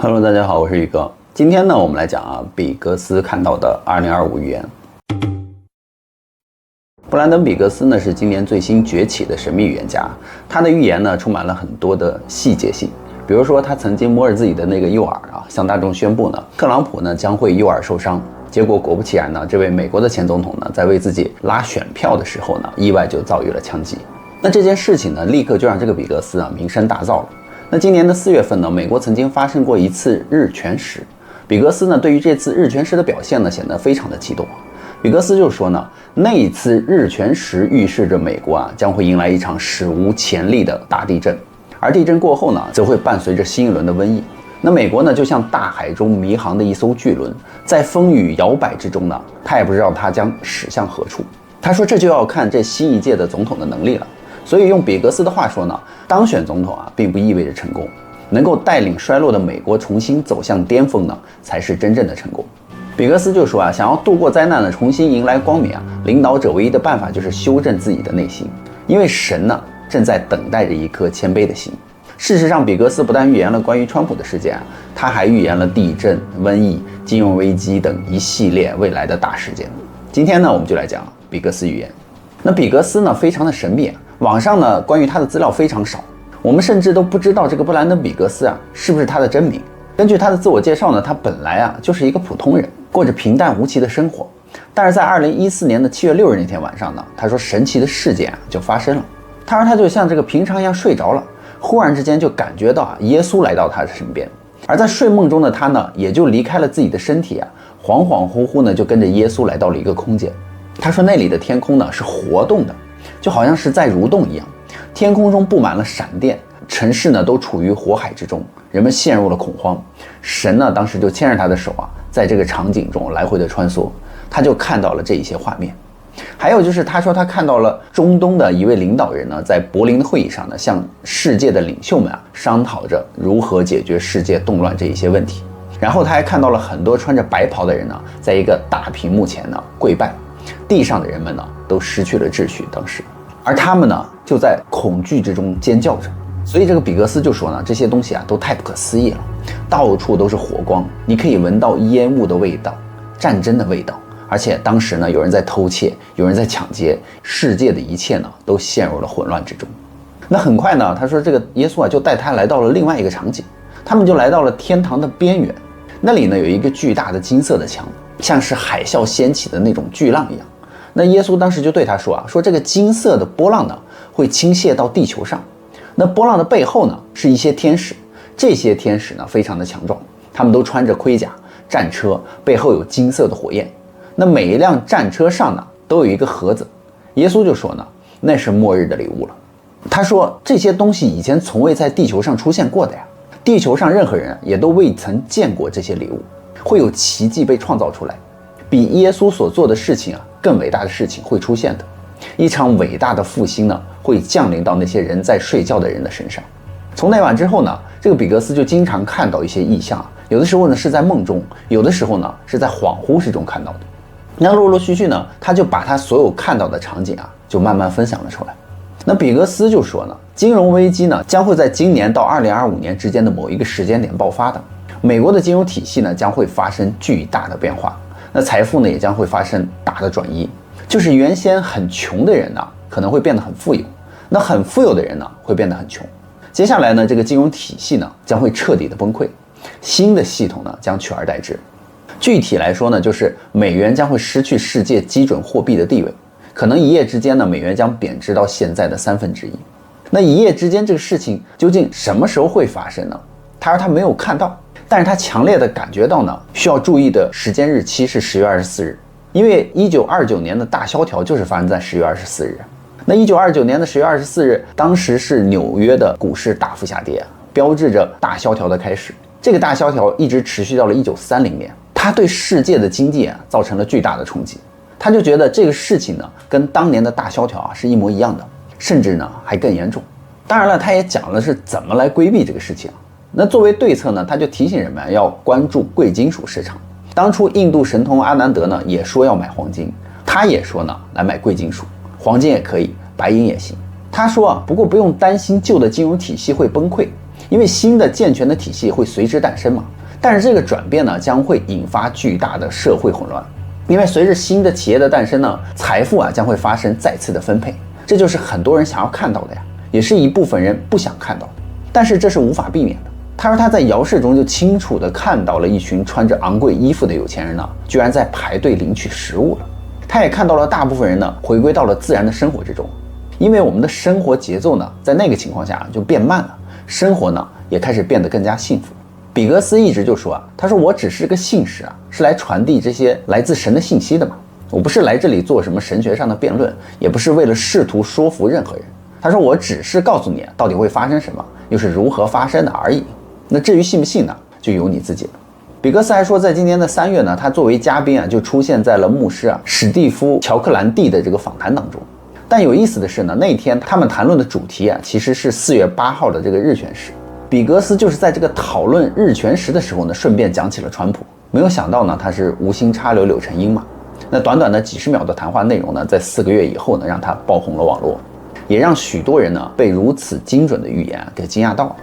Hello， 大家好，我是宇哥。今天呢，我们来讲比格斯看到的2025预言。布兰登·比格斯呢是今年最新崛起的神秘预言家，他的预言呢充满了很多的细节性。比如说，他曾经摸着自己的那个右耳向大众宣布呢，特朗普呢将会右耳受伤。结果果不其然呢，这位美国的前总统呢，在为自己拉选票的时候呢，意外就遭遇了枪击。那这件事情呢，立刻就让这个比格斯名声大噪了。那今年的4月份呢，美国曾经发生过一次日全食，比格斯呢对于这次日全食的表现呢显得非常的激动。比格斯就说呢，那一次日全食预示着美国将会迎来一场史无前例的大地震，而地震过后呢，则会伴随着新一轮的瘟疫。那美国呢就像大海中迷航的一艘巨轮，在风雨摇摆之中呢，他也不知道它将驶向何处。他说这就要看这新一届的总统的能力了。所以用比格斯的话说呢，当选总统并不意味着成功，能够带领衰落的美国重新走向巅峰呢，才是真正的成功。比格斯就说想要度过灾难呢，重新迎来光明领导者唯一的办法就是修正自己的内心，因为神呢正在等待着一颗谦卑的心。事实上，比格斯不但预言了关于川普的事件他还预言了地震、瘟疫、金融危机等一系列未来的大事件。今天呢，我们就来讲比格斯预言。那比格斯呢，非常的神秘网上呢关于他的资料非常少，我们甚至都不知道这个布兰登·比格斯是不是他的真名。根据他的自我介绍呢，他本来就是一个普通人，过着平淡无奇的生活。但是在2014年的7月6日那天晚上呢，他说神奇的事件就发生了。他说他就像这个平常一样睡着了，忽然之间就感觉到耶稣来到他的身边，而在睡梦中的他呢，也就离开了自己的身体恍恍惚惚呢就跟着耶稣来到了一个空间。他说那里的天空呢是活动的，就好像是在蠕动一样，天空中布满了闪电，城市呢都处于火海之中，人们陷入了恐慌。神呢当时就牵着他的手在这个场景中来回的穿梭，他就看到了这一些画面。还有就是他说他看到了中东的一位领导人呢，在柏林的会议上呢，向世界的领袖们商讨着如何解决世界动乱这一些问题。然后他还看到了很多穿着白袍的人呢，在一个大屏幕前呢跪拜，地上的人们呢都失去了秩序，当时，而他们呢就在恐惧之中尖叫着。所以这个比格斯就说呢，这些东西都太不可思议了，到处都是火光，你可以闻到烟雾的味道，战争的味道，而且当时呢有人在偷窃，有人在抢劫，世界的一切呢都陷入了混乱之中。那很快呢，他说这个耶稣就带他来到了另外一个场景，他们就来到了天堂的边缘，那里呢有一个巨大的金色的墙，像是海啸掀起的那种巨浪一样。那耶稣当时就对他说说这个金色的波浪呢会倾泻到地球上，那波浪的背后呢是一些天使，这些天使呢非常的强壮，他们都穿着盔甲，战车背后有金色的火焰，那每一辆战车上呢都有一个盒子。耶稣就说呢，那是末日的礼物了。他说这些东西以前从未在地球上出现过的地球上任何人也都未曾见过这些礼物，会有奇迹被创造出来，比耶稣所做的事情更伟大的事情会出现的，一场伟大的复兴呢会降临到那些人在睡觉的人的身上。从那晚之后呢，这个比格斯就经常看到一些异象，有的时候呢是在梦中，有的时候呢是在恍惚之中看到的。那陆陆续续呢，他就把他所有看到的场景就慢慢分享了出来。那比格斯就说呢，金融危机呢将会在今年到2025年之间的某一个时间点爆发的，美国的金融体系呢将会发生巨大的变化，那财富呢也将会发生大的转移，就是原先很穷的人可能会变得很富有，那很富有的人呢会变得很穷。接下来呢，这个金融体系呢将会彻底的崩溃，新的系统呢将取而代之。具体来说呢，就是美元将会失去世界基准货币的地位，可能一夜之间呢，美元将贬值到现在的1/3。那一夜之间这个事情究竟什么时候会发生呢？他说他没有看到，但是他强烈的感觉到呢，需要注意的时间日期是10月24日，因为1929年的大萧条就是发生在10月24日。那1929年的10月24日，当时是纽约的股市大幅下跌，标志着大萧条的开始。这个大萧条一直持续到了1930年，它对世界的经济造成了巨大的冲击。他就觉得这个事情呢，跟当年的大萧条是一模一样的，甚至呢还更严重。当然了，他也讲了是怎么来规避这个事情。那作为对策呢，他就提醒人们要关注贵金属市场。当初印度神童阿南德呢也说要买黄金，他也说呢来买贵金属，黄金也可以，白银也行。他说不过不用担心旧的金融体系会崩溃，因为新的健全的体系会随之诞生嘛。但是这个转变呢，将会引发巨大的社会混乱，因为随着新的企业的诞生呢，财富将会发生再次的分配，这就是很多人想要看到的呀，也是一部分人不想看到的。但是这是无法避免的。他说他在摇市中就清楚地看到了一群穿着昂贵衣服的有钱人呢，居然在排队领取食物了。他也看到了大部分人呢回归到了自然的生活之中，因为我们的生活节奏呢，在那个情况下就变慢了，生活呢也开始变得更加幸福。比格斯一直就说他说我只是个信使是来传递这些来自神的信息的嘛，我不是来这里做什么神学上的辩论，也不是为了试图说服任何人。他说我只是告诉你到底会发生什么，又是如何发生的而已。那至于信不信呢，就由你自己了。比格斯还说，在今年的3月呢，他作为嘉宾就出现在了牧师史蒂夫·乔克兰蒂的这个访谈当中。但有意思的是呢，那天他们谈论的主题其实是4月8号的这个日全食。比格斯就是在这个讨论日全食的时候呢，顺便讲起了川普。没有想到呢，他是无心插柳柳成荫嘛。那短短的几十秒的谈话内容呢，在4个月以后呢，让他爆红了网络，也让许多人呢被如此精准的预言给惊讶到了。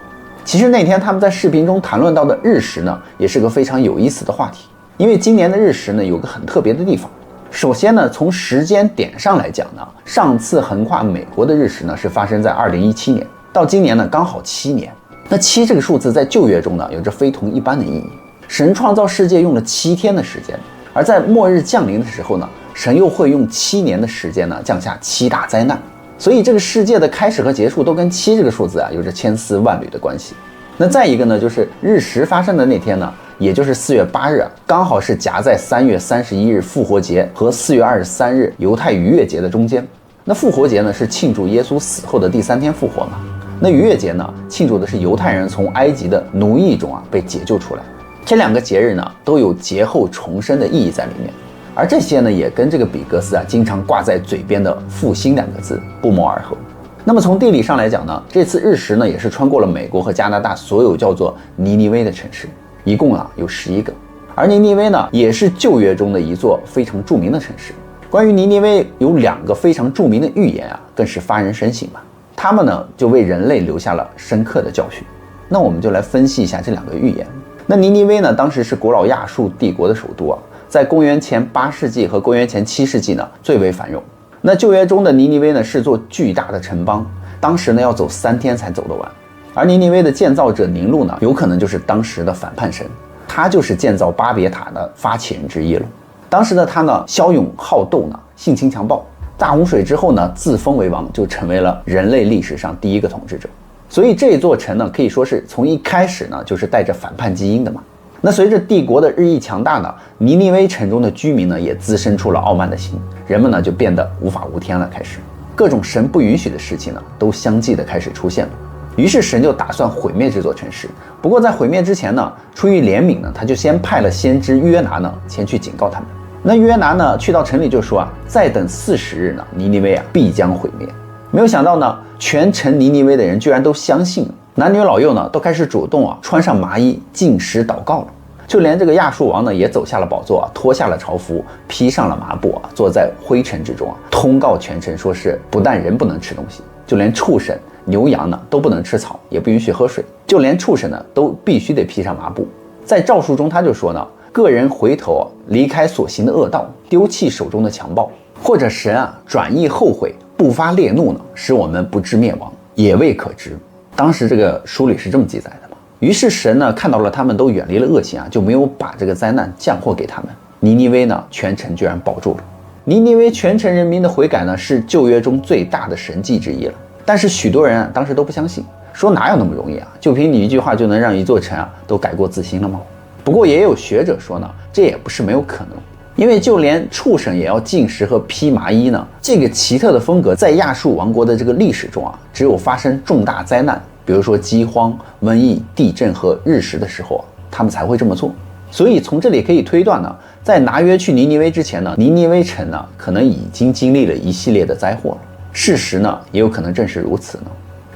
其实那天他们在视频中谈论到的日食呢，也是个非常有意思的话题。因为今年的日食呢，有个很特别的地方。首先呢，从时间点上来讲呢，上次横跨美国的日食呢，是发生在2017年，到今年呢刚好7年。那7这个数字在旧约中呢，有着非同一般的意义。神创造世界用了7天的时间，而在末日降临的时候呢，神又会用7年的时间呢，降下7大灾难。所以这个世界的开始和结束都跟7这个数字有着千丝万缕的关系。那再一个呢，就是日食发生的那天呢，也就是4月8日刚好是夹在3月31日复活节和4月23日犹太逾越节的中间。那复活节呢，是庆祝耶稣死后的第3天复活嘛。那逾越节呢，庆祝的是犹太人从埃及的奴役中被解救出来。这2个节日呢，都有劫后重生的意义在里面。而这些呢，也跟这个比格斯经常挂在嘴边的复兴2个字不谋而合。那么从地理上来讲呢，这次日食呢，也是穿过了美国和加拿大所有叫做尼尼微的城市，一共有11个。而尼尼微呢，也是旧约中的一座非常著名的城市。关于尼尼微有2个非常著名的预言更是发人深省吧。他们呢，就为人类留下了深刻的教训。那我们就来分析一下这2个预言。那尼尼微呢，当时是古老亚述帝国的首都在公元前8世纪和公元前7世纪呢，最为繁荣。那旧约中的尼尼微呢，是座巨大的城邦，当时呢要走3天才走得完。而尼尼微的建造者宁禄呢，有可能就是当时的反叛神，他就是建造巴别塔的发起人之一了。当时的他呢，骁勇好斗呢，性侵强暴。大洪水之后呢，自封为王，就成为了人类历史上第一个统治者。所以这座城呢，可以说是从一开始呢，就是带着反叛基因的嘛。那随着帝国的日益强大呢，尼尼微城中的居民呢，也滋生出了傲慢的心，人们呢就变得无法无天了。开始各种神不允许的事情呢，都相继的开始出现了。于是神就打算毁灭这座城市。不过在毁灭之前呢，出于怜悯呢，他就先派了先知约拿呢前去警告他们。那约拿呢去到城里就说再等40日呢，尼尼微必将毁灭。没有想到呢，全城尼尼微的人居然都相信了，男女老幼呢都开始主动穿上麻衣禁食祷告了。就连这个亚述王呢也走下了宝座脱下了朝服，披上了麻布坐在灰尘之中通告全城说是不但人不能吃东西，就连畜生牛羊呢都不能吃草，也不允许喝水，就连畜生呢都必须得披上麻布。在诏书中他就说呢，个人回头离开所行的恶道，丢弃手中的强暴，或者神转意后悔，不发烈怒呢，使我们不致灭亡，也未可知。当时这个书里是这么记载的嘛。于是神呢看到了他们都远离了恶行就没有把这个灾难降祸给他们。尼尼微呢全城居然保住了。尼尼微全城人民的悔改呢是旧约中最大的神迹之一了。但是许多人当时都不相信，说哪有那么容易就凭你一句话就能让一座城都改过自新了吗？不过也有学者说呢，这也不是没有可能，因为就连畜生也要禁食和披麻衣呢。这个奇特的风格在亚述王国的这个历史中只有发生重大灾难，比如说饥荒、瘟疫、地震和日食的时候他们才会这么做。所以从这里可以推断呢，在拿约去尼尼微之前呢，尼尼微城呢可能已经经历了一系列的灾祸了。事实呢也有可能正是如此呢。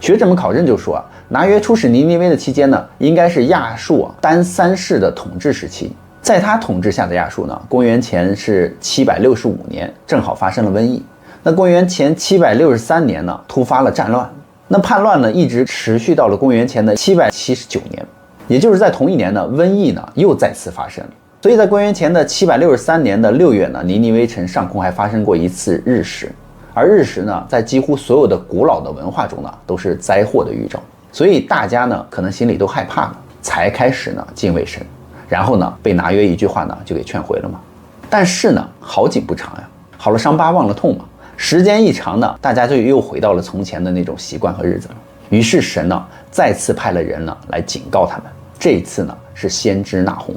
学者们考证就说拿约出使尼尼微的期间呢，应该是亚述单3世的统治时期。在他统治下的亚述呢，公元前是765年正好发生了瘟疫。那公元前763年呢，突发了战乱。那叛乱呢，一直持续到了公元前的779年，也就是在同一年呢，瘟疫呢又再次发生了。所以在公元前的763年的6月呢，尼尼微城上空还发生过一次日食，而日食呢，在几乎所有的古老的文化中呢，都是灾祸的预兆。所以大家呢，可能心里都害怕了，才开始呢敬畏神，然后呢，被拿约一句话呢就给劝回了嘛。但是呢，好景不长呀，好了伤疤忘了痛嘛。时间一长呢，大家就又回到了从前的那种习惯和日子了。于是神呢，再次派了人呢来警告他们。这一次呢，是先知那鸿。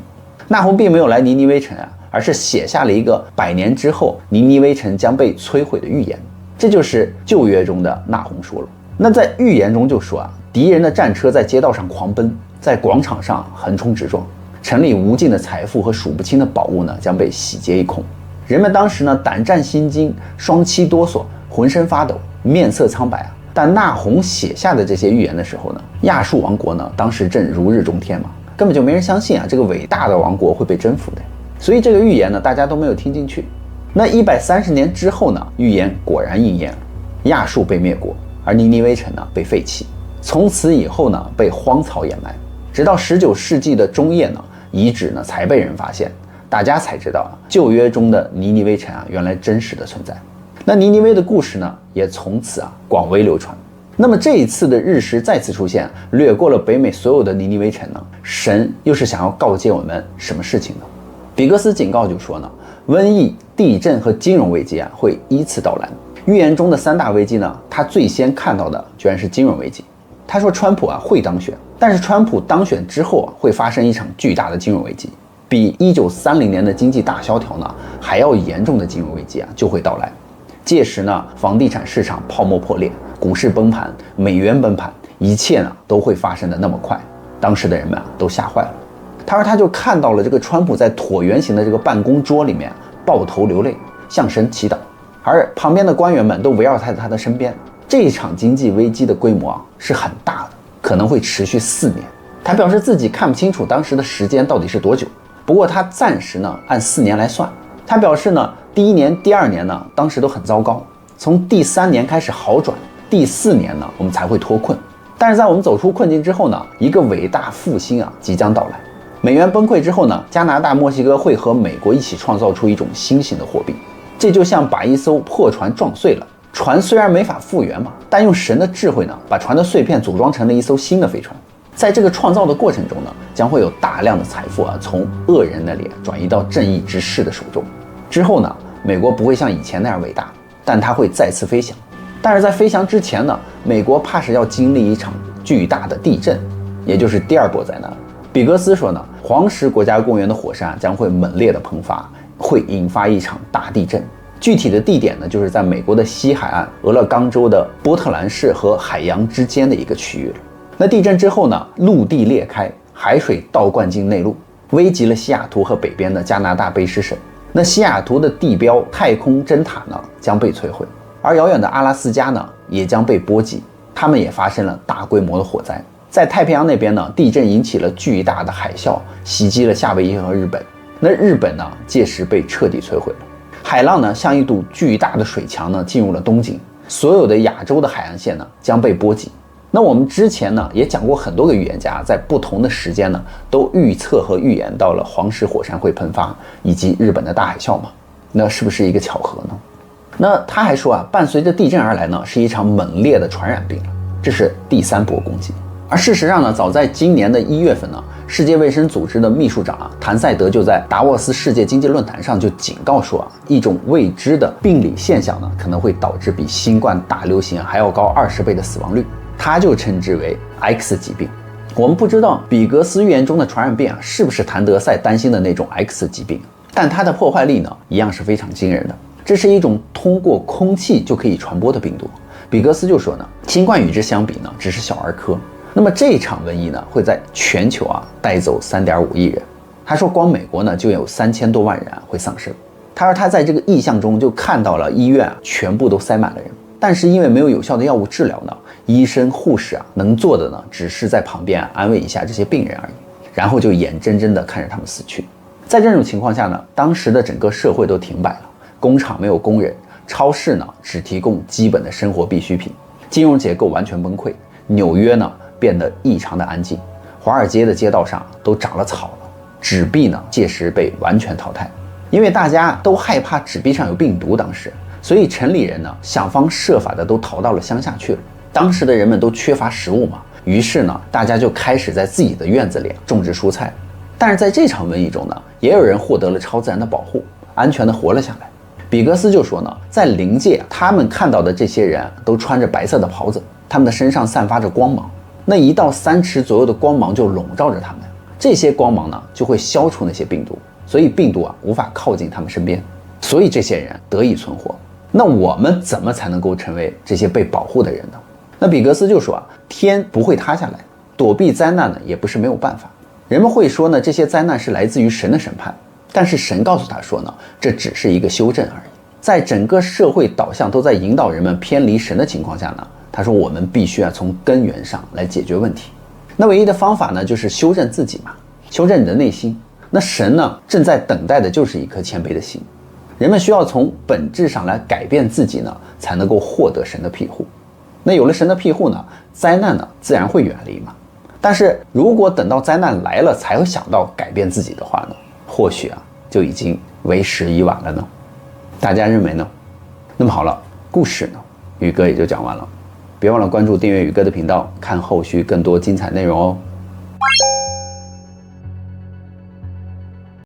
那鸿并没有来尼尼微城啊，而是写下了一个100年之后尼尼微城将被摧毁的预言。这就是旧约中的那鸿书了。那在预言中就说啊，敌人的战车在街道上狂奔，在广场上横冲直撞，城里无尽的财富和数不清的宝物呢将被洗劫一空。人们当时呢胆战心惊，双膝哆嗦，浑身发抖，面色苍白啊。但那鸿写下的这些预言的时候呢，亚述王国呢当时正如日中天嘛，根本就没人相信啊这个伟大的王国会被征服的。所以这个预言呢大家都没有听进去。那130年之后呢，预言果然应验了，亚述被灭国，而尼尼微城呢被废弃，从此以后呢被荒草掩埋。直到19世纪的中叶呢，遗址呢才被人发现，大家才知道啊，旧约中的尼尼微城啊原来真实的存在。那尼尼微的故事呢也从此啊广为流传。那么这一次的日食再次出现，掠过了北美所有的尼尼微城呢，神又是想要告诫我们什么事情呢？比格斯警告就说呢，瘟疫、地震和金融危机啊会依次到来。预言中的3大危机呢，他最先看到的居然是金融危机。他说川普啊会当选，但是川普当选之后啊会发生一场巨大的金融危机，比1930年的经济大萧条呢还要严重的金融危机啊就会到来。届时呢，房地产市场泡沫破裂，股市崩盘，美元崩盘，一切呢都会发生的那么快。当时的人们啊都吓坏了。他说他就看到了这个川普在椭圆形的这个办公桌里面抱头流泪，向神祈祷，而旁边的官员们都围绕在他的身边。这一场经济危机的规模啊是很大的，可能会持续4年。他表示自己看不清楚当时的时间到底是多久，不过他暂时呢按4年来算。他表示呢，第1年、第2年呢当时都很糟糕，从第3年开始好转，第4年呢我们才会脱困。但是在我们走出困境之后呢，一个伟大复兴啊即将到来。美元崩溃之后呢，加拿大、墨西哥会和美国一起创造出一种新型的货币。这就像把一艘破船撞碎了，船虽然没法复原嘛，但用神的智慧呢，把船的碎片组装成了一艘新的飞船。在这个创造的过程中呢，将会有大量的财富啊从恶人那里转移到正义之士的手中。之后呢，美国不会像以前那样伟大，但它会再次飞翔。但是在飞翔之前呢，美国怕是要经历一场巨大的地震，也就是第2波灾难。比格斯说呢，黄石国家公园的火山将会猛烈的喷发，会引发一场大地震。具体的地点呢，就是在美国的西海岸俄勒冈州的波特兰市和海洋之间的一个区域了。那地震之后呢，陆地裂开，海水倒灌进内陆，危及了西雅图和北边的加拿大卑诗省。那西雅图的地标太空针塔呢将被摧毁，而遥远的阿拉斯加呢也将被波及，他们也发生了大规模的火灾。在太平洋那边呢，地震引起了巨大的海啸，袭击了夏威夷和日本。那日本呢，届时被彻底摧毁了。海浪呢，像一堵巨大的水墙呢，进入了东京。所有的亚洲的海岸线呢，将被波及。那我们之前呢，也讲过很多个预言家在不同的时间呢，都预测和预言到了黄石火山会喷发以及日本的大海啸嘛。那是不是一个巧合呢？那他还说啊，伴随着地震而来呢，是一场猛烈的传染病了，这是第3波攻击。而事实上呢，早在今年的1月份呢，世界卫生组织的秘书长谭赛德就在达沃斯世界经济论坛上就警告说啊，一种未知的病理现象呢，可能会导致比新冠大流行还要高20倍的死亡率，他就称之为 X 疾病。我们不知道比格斯预言中的传染病啊，是不是谭德赛担心的那种 X 疾病，但它的破坏力呢，一样是非常惊人的。这是一种通过空气就可以传播的病毒。比格斯就说呢，新冠与之相比呢，只是小儿科。那么这场瘟疫呢，会在全球带走3.5亿人。他说，光美国呢就有3000多万人会丧生。他说他在这个意象中就看到了医院全部都塞满了人，但是因为没有有效的药物治疗呢，医生护士能做的呢，只是在旁边安慰一下这些病人而已，然后就眼睁睁地看着他们死去。在这种情况下呢，当时的整个社会都停摆了，工厂没有工人，超市呢只提供基本的生活必需品。金融结构完全崩溃，纽约呢变得异常的安静，华尔街的街道上都长了草了，纸币呢届时被完全淘汰，因为大家都害怕纸币上有病毒，当时，所以城里人呢想方设法的都逃到了乡下去了。当时的人们都缺乏食物嘛，于是呢大家就开始在自己的院子里种植蔬菜。但是在这场瘟疫中呢，也有人获得了超自然的保护，安全的活了下来。比格斯就说呢，在灵界他们看到的这些人都穿着白色的袍子，他们的身上散发着光芒，那1到3尺左右的光芒就笼罩着他们，这些光芒呢就会消除那些病毒，所以病毒无法靠近他们身边，所以这些人得以存活。那我们怎么才能够成为这些被保护的人呢？那比格斯就说天不会塌下来，躲避灾难呢也不是没有办法。人们会说呢，这些灾难是来自于神的审判，但是神告诉他说呢，这只是一个修正而已。在整个社会导向都在引导人们偏离神的情况下呢，他说我们必须从根源上来解决问题。那唯一的方法呢，就是修正自己嘛，修正你的内心。那神呢，正在等待的就是一颗谦卑的心。人们需要从本质上来改变自己呢，才能够获得神的庇护。那有了神的庇护呢，灾难呢自然会远离嘛。但是如果等到灾难来了才会想到改变自己的话呢，或许就已经为时已晚了呢。大家认为呢？那么好了，故事呢，宇哥也就讲完了。别忘了关注订阅宇哥的频道，看后续更多精彩内容哦。